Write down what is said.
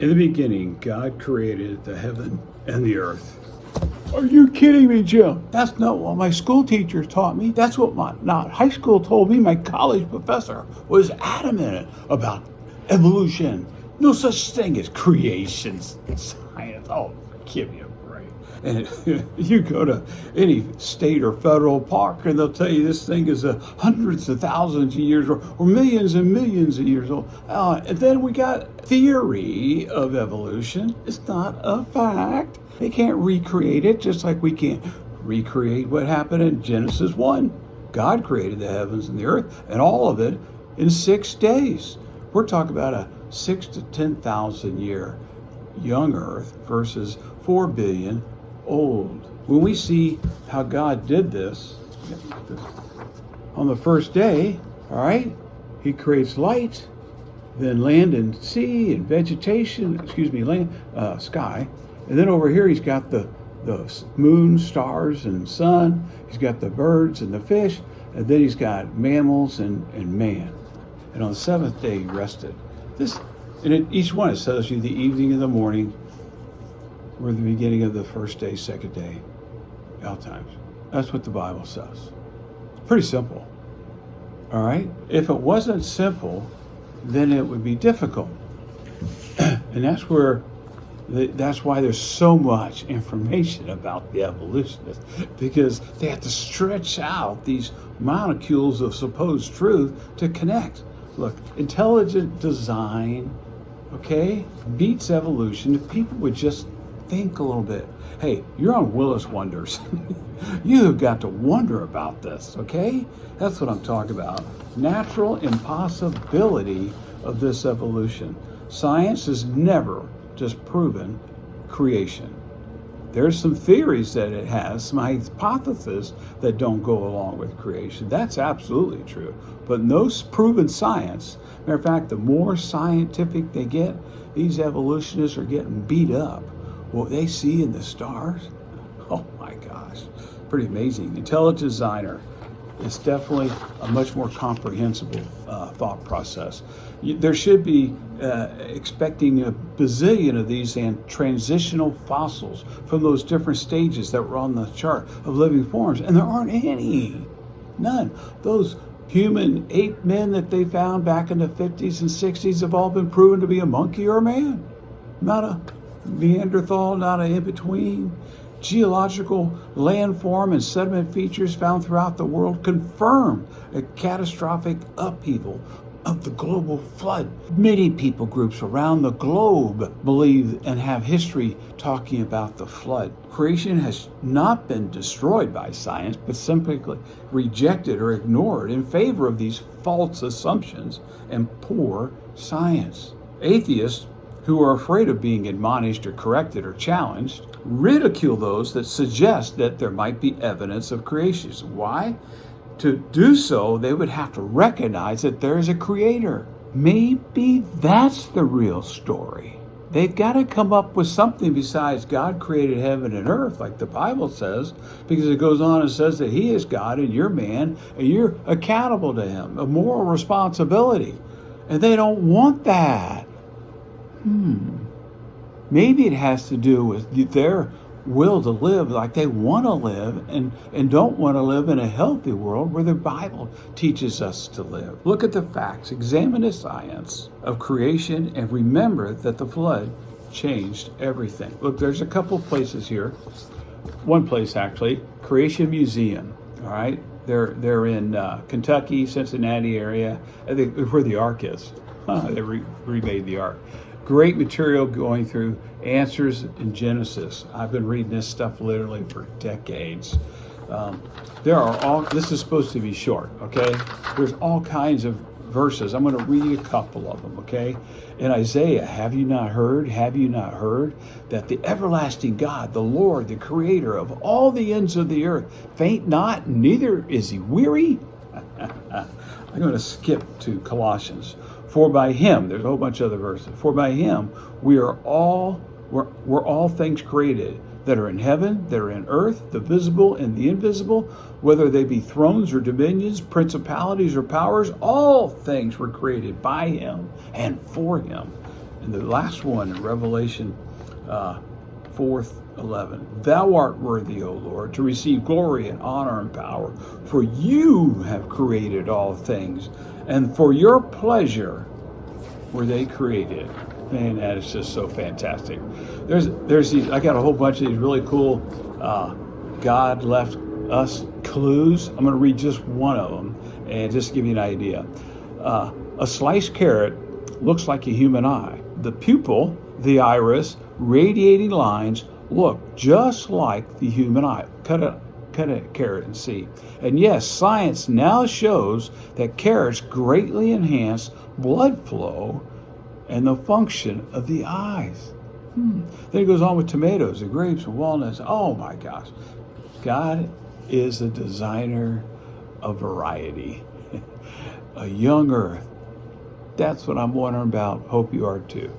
In the beginning, God created the heaven and the earth. Are you kidding me, Jim? That's not what my school teacher taught me. That's what my not high school told me. My college professor was adamant about evolution. No such thing as creation science. Oh, give me a break. And you go to any state or federal park and they'll tell you this thing is hundreds of thousands of years or millions and millions of years old. And then we got theory of evolution. It's not a fact. They can't recreate it, just like we can't recreate what happened in Genesis 1. God created the heavens and the earth and all of it in 6 days. We're talking about a 6 to 10,000 year young earth versus 4 billion old. When we see how God did this on the first day, all right, he creates light, then land and sea and vegetation, sky. And then over here, he's got the moon, stars, and sun. He's got the birds and the fish. And then he's got mammals and man. And on the seventh day, he rested. Each one, it tells you the evening and the morning were the beginning of the first day, second day, out times. That's what the Bible says. Pretty simple. All right? If it wasn't simple, then it would be difficult. And that's why there's so much information about the evolutionists, because they have to stretch out these molecules of supposed truth to connect. Look, intelligent design, okay, beats evolution if people would just think a little bit. Hey, you're on Willis Wonders. You have got to wonder about this, okay? That's what I'm talking about. Natural impossibility of this evolution. Science has never just proven creation. There's some theories that it has, some hypotheses that don't go along with creation. That's absolutely true. But no proven science. Matter of fact, the more scientific they get, these evolutionists are getting beat up. What they see in the stars, oh my gosh, pretty amazing. Intelligent designer is definitely a much more comprehensible thought process. There should be expecting a bazillion of these and transitional fossils from those different stages that were on the chart of living forms, and there aren't any, none. Those human ape men that they found back in the 50s and 60s have all been proven to be a monkey or a man, not a Neanderthal, not an in-between. Geological landform and sediment features found throughout the world confirm a catastrophic upheaval of the global flood. Many people groups around the globe believe and have history talking about the flood. Creation has not been destroyed by science, but simply rejected or ignored in favor of these false assumptions and poor science. Atheists who are afraid of being admonished or corrected or challenged ridicule those that suggest that there might be evidence of creation. Why? To do so, they would have to recognize that there is a creator. Maybe that's the real story. They've got to come up with something besides God created heaven and earth, like the Bible says, because it goes on and says that he is God and you're man and you're accountable to him, a moral responsibility. And they don't want that. Maybe it has to do with their will to live like they want to live and don't want to live in a healthy world where the Bible teaches us to live. Look at the facts, examine the science of creation, and remember that the flood changed everything. Look, there's a couple places here. One place, actually, Creation Museum, all right? They're in Kentucky, Cincinnati area, I think where the Ark is. They remade the Ark. Great material going through answers in Genesis. I've been reading this stuff literally for decades. This is supposed to be short, okay? There's all kinds of verses. I'm going to read a couple of them, okay? In Isaiah, have you not heard that the everlasting God, the Lord, the creator of all the ends of the earth, faint not, neither is he weary? I'm going to skip to Colossians. For by him, there's a whole bunch of other verses. For by him we're all things created that are in heaven, that are in earth, the visible and the invisible, whether they be thrones or dominions, principalities or powers, all things were created by him and for him. And And the last one in Revelation 4:11. Thou art worthy, O Lord, to receive glory and honor and power, for you have created all things, and for your pleasure were they created. Man, that is just so fantastic. There's these. I got a whole bunch of these really cool God left us clues. I'm going to read just one of them and just give you an idea. A sliced carrot looks like a human eye. The pupil, the iris, radiating lines look just like the human eye. Cut a carrot and see. And yes, science now shows that carrots greatly enhance blood flow and the function of the eyes. Then it goes on with tomatoes and grapes and walnuts. Oh my gosh. God is a designer of variety. A young earth. That's what I'm wondering about. Hope you are too.